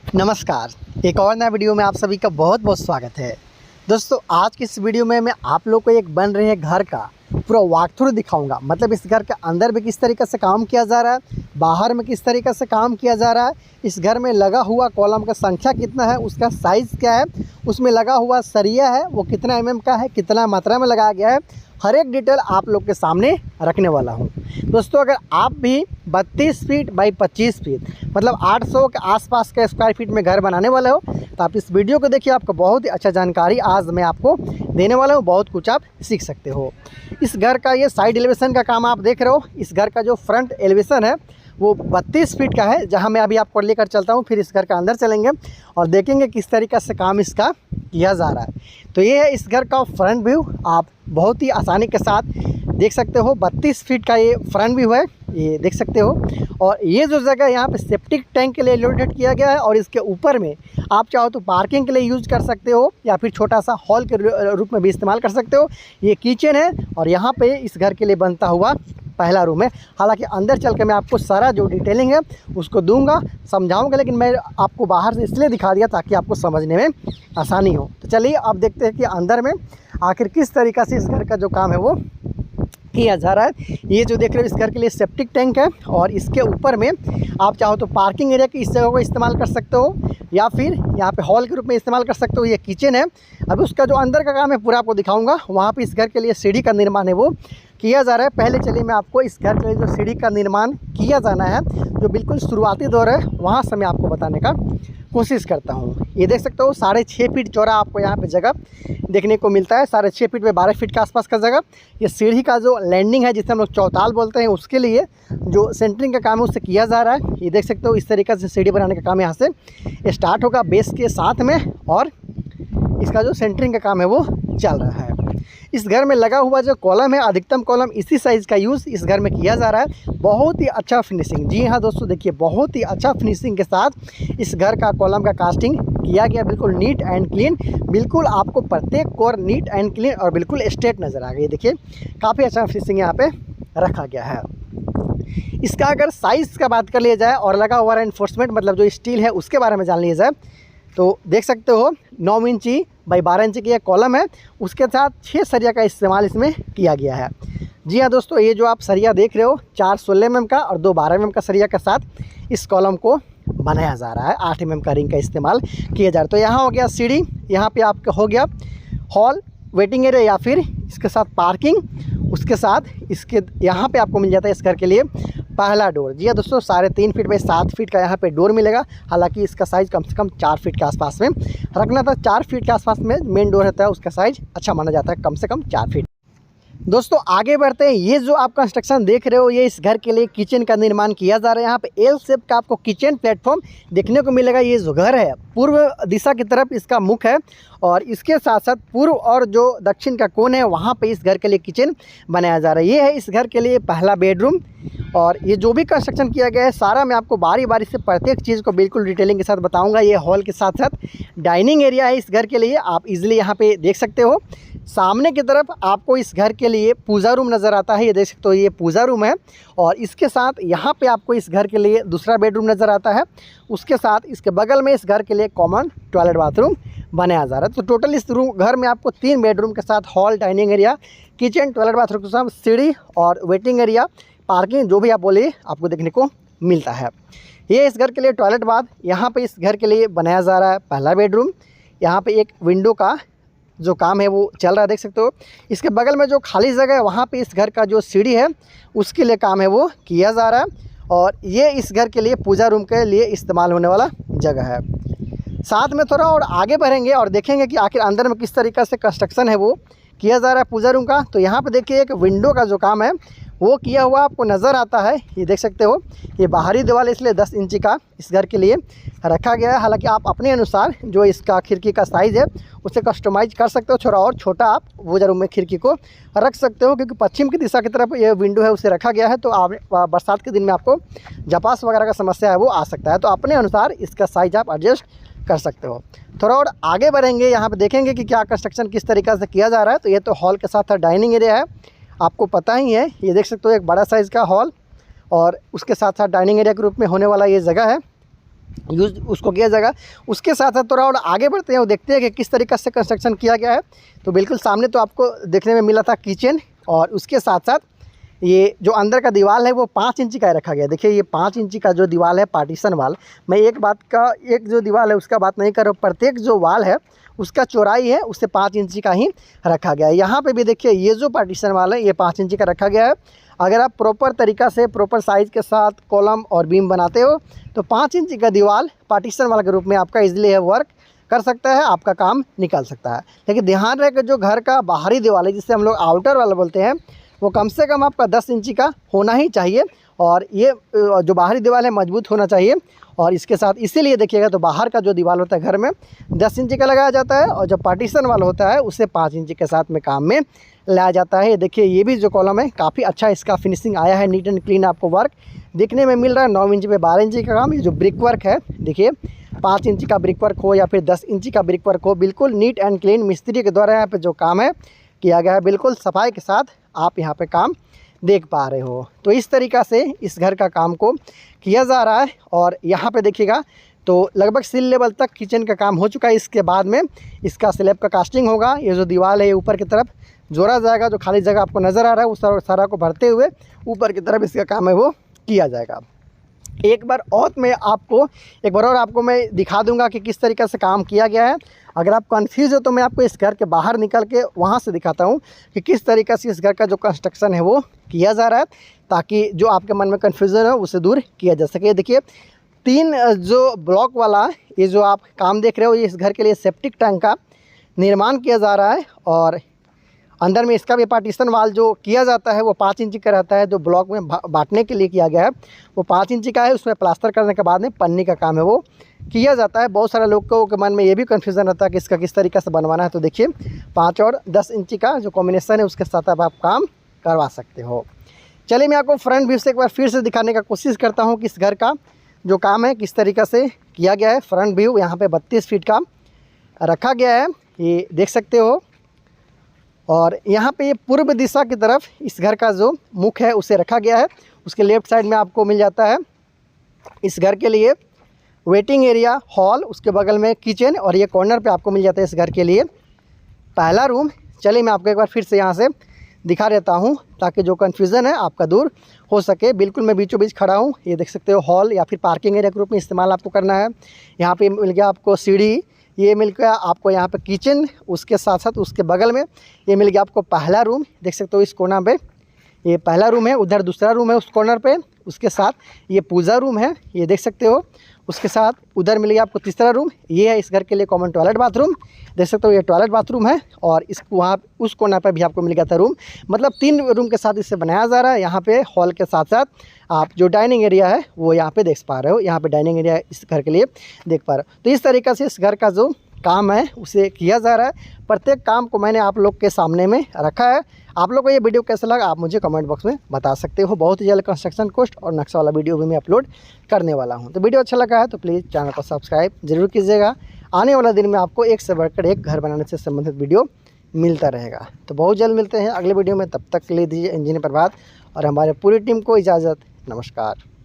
नमस्कार। एक और नया वीडियो में आप सभी का बहुत बहुत स्वागत है। दोस्तों, आज की इस वीडियो में मैं आप लोग को एक बन रहे घर का पूरा वॉक थ्रू दिखाऊंगा। मतलब इस घर के अंदर भी किस तरीके से काम किया जा रहा है, बाहर में किस तरीके से काम किया जा रहा है, इस घर में लगा हुआ कॉलम का संख्या कितना है, उसका साइज़ क्या है, उसमें लगा हुआ सरिया है वो कितना mm का है, कितना मात्रा में लगाया गया है, हर एक डिटेल आप लोग के सामने रखने वाला हूं। दोस्तों, अगर आप भी 32 फीट बाई 25 फीट मतलब 800 के आसपास के स्क्वायर फीट में घर बनाने वाले हो तो आप इस वीडियो को देखिए। आपको बहुत ही अच्छा जानकारी आज मैं आपको देने वाला हूँ, बहुत कुछ आप सीख सकते हो। इस घर का ये साइड एलिवेशन का काम आप देख रहे हो। इस घर का जो फ्रंट एलिवेशन है वो 32 फीट का है, जहां मैं अभी आपको लेकर चलता हूं। फिर इस घर का अंदर चलेंगे और देखेंगे किस तरीक़े से काम इसका किया जा रहा है। तो ये है इस घर का फ्रंट व्यू। आप बहुत ही आसानी के साथ देख सकते हो। 32 फीट का ये फ्रंट व्यू है, ये देख सकते हो। और ये जो जगह यहाँ पे सेप्टिक टैंक के लिए एलोकेट किया गया है और इसके ऊपर में आप चाहो तो पार्किंग के लिए यूज़ कर सकते हो या फिर छोटा सा हॉल के रूप में भी इस्तेमाल कर सकते हो। ये किचन है और यहाँ पे इस घर के लिए बनता हुआ पहला रूम है। हालांकि अंदर चल के मैं आपको सारा जो डिटेलिंग है उसको दूंगा, समझाऊंगा, लेकिन मैं आपको बाहर से इसलिए दिखा दिया ताकि आपको समझने में आसानी हो। तो चलिए अब देखते हैं कि अंदर में आखिर किस तरीक़ा से इस घर का जो काम है वो किया जा रहा है। ये जो देख रहे हो इस घर के लिए सेप्टिक टैंक है और इसके ऊपर में आप चाहो तो पार्किंग एरिया की इस जगह को इस्तेमाल कर सकते हो या फिर यहाँ पे हॉल के रूप में इस्तेमाल कर सकते हो। ये किचन है। अभी उसका जो अंदर का काम है पूरा आपको दिखाऊंगा। वहाँ पे इस घर के लिए सीढ़ी का निर्माण है वो किया जा रहा है। पहले चलिए मैं आपको इस घर के लिए जो सीढ़ी का निर्माण किया जाना है, जो बिल्कुल शुरुआती दौर है, वहाँ से मैं आपको बताने का कोशिश करता हूँ। ये देख सकते हो 6.5 फीट चौड़ा आपको यहाँ पे जगह देखने को मिलता है। 6.5 फीट में 12 फीट के आसपास का जगह। ये सीढ़ी का जो लैंडिंग है जिसे हम लोग चौताल बोलते हैं, उसके लिए जो सेंटरिंग का काम है उससे किया जा रहा है। ये देख सकते हो इस तरीके से सीढ़ी बनाने का काम यहाँ से स्टार्ट होगा बेस के साथ में और इसका जो सेंटरिंग का काम है वो चल रहा है। इस घर में लगा हुआ जो कॉलम है, अधिकतम कॉलम इसी साइज़ का यूज़ इस घर में किया जा रहा है। बहुत ही अच्छा फिनिशिंग, जी हाँ दोस्तों, देखिए बहुत ही अच्छा फिनिशिंग के साथ इस घर का कॉलम का कास्टिंग किया गया। बिल्कुल नीट एंड क्लीन, बिल्कुल आपको प्रत्येक कोर नीट एंड क्लीन और बिल्कुल स्ट्रेट नज़र आ गई। देखिए काफ़ी अच्छा फिनिशिंग यहाँ पे रखा गया है। इसका अगर साइज़ का बात कर लिया जाए और लगा हुआ रेनफोर्समेंट मतलब जो स्टील है उसके बारे में जान लिया जाए तो देख सकते हो 9 इंची बाई 12 इंची की यह कॉलम है। उसके साथ 6 सरिया का इस्तेमाल इसमें किया गया है। जी हाँ दोस्तों, ये जो आप सरिया देख रहे हो 4 16 mm का और 2 12 mm का सरिया के साथ इस कॉलम को बनाया जा रहा है। 8 mm का रिंग का इस्तेमाल किया जा रहा है। तो यहाँ हो गया सीढ़ी, यहाँ पे आपका हो गया हॉल, वेटिंग एरिया या फिर इसके साथ पार्किंग। उसके साथ इसके यहाँ पे आपको मिल जाता है इस घर के लिए पहला डोर। जी हाँ दोस्तों, 3.5 फीट बाई 7 फीट का यहाँ पे डोर मिलेगा। हालांकि इसका साइज़ कम से कम 4 फीट के आसपास में रखना था। 4 फीट के आसपास में मेन डोर रहता है, उसका साइज़ अच्छा माना जाता है, कम से कम 4 फीट। दोस्तों आगे बढ़ते हैं। ये जो आप कंस्ट्रक्शन देख रहे हो ये इस घर के लिए किचन का निर्माण किया जा रहा है। यहाँ पे एल शेप का आपको किचन प्लेटफॉर्म देखने को मिलेगा। ये जो घर है पूर्व दिशा की तरफ इसका मुख है और इसके साथ साथ पूर्व और जो दक्षिण का कोण है वहाँ पे इस घर के लिए किचन बनाया जा रहा है। ये है इस घर के लिए पहला बेडरूम। और ये जो भी कंस्ट्रक्शन किया गया है सारा मैं आपको बारी बारी से प्रत्येक चीज़ को बिल्कुल डिटेलिंग के साथ बताऊँगा। ये हॉल के साथ साथ डाइनिंग एरिया है इस घर के लिए, आप इजीली यहाँ पे देख सकते हो। सामने की तरफ आपको इस घर के लिए पूजा रूम नज़र आता है। ये देख सकते हो ये पूजा रूम है और इसके साथ यहाँ पे आपको इस घर के लिए दूसरा बेडरूम नज़र आता है। उसके साथ इसके बगल में इस घर के लिए कॉमन टॉयलेट बाथरूम बनाया जा रहा है। तो टोटल इस घर में आपको 3 बेडरूम के साथ hall, dining area, kitchen, toilet bathroom के साथ सीढ़ी और वेटिंग एरिया, पार्किंग, जो भी आप बोलिए आपको देखने को मिलता है। ये इस घर के लिए टॉयलेट बाथ यहाँ पे इस घर के लिए बनाया जा रहा है पहला बेडरूम। यहाँ पे एक विंडो का जो काम है वो चल रहा है, देख सकते हो। इसके बगल में जो खाली जगह है वहाँ पे इस घर का जो सीढ़ी है उसके लिए काम है वो किया जा रहा है। और ये इस घर के लिए पूजा रूम के लिए इस्तेमाल होने वाला जगह है। साथ में थोड़ा और आगे बढ़ेंगे और देखेंगे कि आखिर अंदर में किस तरीक़े से कंस्ट्रक्शन है वो किया जा रहा है पूजा रूम का। तो यहाँ पे देखिए एक विंडो का जो काम है वो किया हुआ आपको नज़र आता है। ये देख सकते हो ये बाहरी दीवार इसलिए 10 इंची का इस घर के लिए रखा गया है। हालांकि आप अपने अनुसार जो इसका खिड़की का साइज़ है उसे कस्टमाइज कर सकते हो। थोड़ा और छोटा आप पूजा रूम में खिड़की को रख सकते हो, क्योंकि पश्चिम की दिशा की तरफ ये विंडो है उसे रखा गया है। तो आप बरसात के दिन में आपको जपास वगैरह का समस्या है वो आ सकता है, तो अपने अनुसार इसका साइज़ आप एडजस्ट कर सकते हो। थोड़ा और आगे बढ़ेंगे, यहाँ पे देखेंगे कि क्या कंस्ट्रक्शन किस तरीक़े से किया जा रहा है। तो ये तो हॉल के साथ डाइनिंग एरिया है, आपको पता ही है। ये देख सकते हो एक बड़ा साइज़ का हॉल और उसके साथ साथ डाइनिंग एरिया के रूप में होने वाला ये जगह है। यूज़ उसको किया जाएगा। उसके साथ साथ थोड़ा और आगे बढ़ते हैं और देखते हैं कि किस तरीक़े से कंस्ट्रक्शन किया गया है। तो बिल्कुल सामने तो आपको देखने में मिला था किचन, और उसके साथ साथ ये जो अंदर का दीवार है वो 5 इंची का रखा गया। देखिए ये 5 इंची का जो दीवार है पार्टीशन वाल, मैं एक जो दीवार है उसका बात नहीं कर रहा हूँ, प्रत्येक जो वाल है उसका चौड़ाई है उससे 5 इंची का ही रखा गया है। यहाँ पे भी देखिए ये जो पार्टीशन वाल है ये 5 इंची का रखा गया है। अगर आप प्रॉपर तरीक़ा से प्रॉपर साइज़ के साथ कॉलम और बीम बनाते हो तो 5 इंची का दीवार पार्टीशन वाल के रूप में आपका इजीली है वर्क कर सकता है, आपका काम निकल सकता है। लेकिन ध्यान रहे कि जो घर का बाहरी दीवार है जिसे हम लोग आउटर वाला बोलते हैं वो कम से कम आपका 10 इंची का होना ही चाहिए, और ये जो बाहरी दीवार है मजबूत होना चाहिए। और इसके साथ इसीलिए देखिएगा तो बाहर का जो दीवार होता है घर में 10 इंची का लगाया जाता है, और जो पार्टीशन वाला होता है उसे 5 इंची के साथ में काम में लाया जाता है। देखिए ये भी जो कॉलम है काफ़ी अच्छा इसका फिनिशिंग आया है, नीट एंड क्लीन आपको वर्क देखने में मिल रहा है। 9 इंची पे 12 इंची का काम। ये जो ब्रिक वर्क है देखिए 5 इंची का ब्रिक वर्क हो या फिर 10 इंची का ब्रिक वर्क हो, बिल्कुल नीट एंड क्लीन मिस्त्री के द्वारा यहाँ पे जो काम है किया गया है, बिल्कुल सफाई के साथ आप यहाँ पे काम देख पा रहे हो। तो इस तरीक़ा से इस घर का काम को किया जा रहा है। और यहाँ पे देखिएगा तो लगभग सील लेवल तक किचन का काम हो चुका है। इसके बाद में इसका स्लैब का कास्टिंग होगा। ये जो दीवार है ये ऊपर की तरफ जोड़ा जाएगा, जो खाली जगह आपको नज़र आ रहा है उस सारा को भरते हुए ऊपर की तरफ इसका काम है वो किया जाएगा। एक बार और मैं दिखा दूंगा कि किस तरीके से काम किया गया है। अगर आप कंफ्यूज हो तो मैं आपको इस घर के बाहर निकल के वहाँ से दिखाता हूँ कि किस तरीके से इस घर का जो कंस्ट्रक्शन है वो किया जा रहा है, ताकि जो आपके मन में कन्फ्यूज़न है उसे दूर किया जा सके। देखिए 3 जो ब्लॉक वाला ये जो आप काम देख रहे हो, ये इस घर के लिए सेप्टिक टैंक का निर्माण किया जा रहा है। और अंदर में इसका भी पार्टीशन वाल जो किया जाता है वो 5 इंची का रहता है। जो ब्लॉक में बांटने के लिए किया गया है वो 5 इंची का है। उसमें प्लास्टर करने के बाद में पन्नी का काम है वो किया जाता है। बहुत सारे लोगों के मन में ये भी कन्फ्यूज़न रहता है कि इसका किस तरीके से बनवाना है। तो देखिए 5 और 10 इंची का जो कॉम्बिनेशन है उसके साथ आप काम करवा सकते हो। चलिए मैं आपको फ्रंट व्यू से एक बार फिर से दिखाने का कोशिश करता हूँ कि इस घर का जो काम है किस तरीक़े से किया गया है। फ्रंट व्यू यहाँ पे 32 फीट का रखा गया है, ये देख सकते हो। और यहाँ पे ये पूर्व दिशा की तरफ इस घर का जो मुख है उसे रखा गया है। उसके लेफ़्ट साइड में आपको मिल जाता है इस घर के लिए वेटिंग एरिया, हॉल, उसके बगल में किचन, और ये कॉर्नर पे आपको मिल जाता है इस घर के लिए पहला रूम। चलिए मैं आपको एक बार फिर से यहाँ से दिखा देता हूँ ताकि जो कन्फ्यूज़न है आपका दूर हो सके। बिल्कुल मैं बीचों बीच खड़ा हूँ, ये देख सकते हो। हॉल या फिर पार्किंग एरिया के रूप में इस्तेमाल आपको करना है। यहाँ पे मिल गया आपको सीढ़ी, ये मिल गया आपको यहाँ पे किचन, उसके साथ साथ उसके बगल में ये मिल गया आपको पहला रूम। देख सकते हो इस कोना पे ये पहला रूम है, उधर दूसरा रूम है उस कॉर्नर पे। उसके साथ ये पूजा रूम है, ये देख सकते हो। उसके साथ उधर मिल गया आपको तीसरा रूम, ये है इस घर के लिए कॉमन टॉयलेट बाथरूम। देख सकते हो ये टॉयलेट बाथरूम है। और इस वहाँ उस कोना पर भी आपको मिल गया था रूम, मतलब 3 रूम के साथ इसे बनाया जा रहा है। यहाँ पे हॉल के साथ साथ आप जो डाइनिंग एरिया है वो यहाँ पे देख पा रहे हो। यहाँ पे डाइनिंग एरिया इस घर के लिए देख पा रहे हो। तो इस तरीक़े से इस घर का जो काम है उसे किया जा रहा है। प्रत्येक काम को मैंने आप लोग के सामने में रखा है। आप लोग को ये वीडियो कैसा लगा आप मुझे कमेंट बॉक्स में बता सकते हो। बहुत ही जल्द कंस्ट्रक्शन कोस्ट और नक्शा वाला वीडियो भी मैं अपलोड करने वाला हूँ। तो वीडियो अच्छा लगा है तो प्लीज़ चैनल को सब्सक्राइब जरूर कीजिएगा। आने वाला दिन में आपको एक से बढ़कर एक घर बनाने से संबंधित वीडियो मिलता रहेगा। तो बहुत जल्द मिलते हैं अगले वीडियो में, तब तक के लिए दीजिए इंजीनियर प्रभात और हमारे पूरी टीम को इजाज़त। नमस्कार।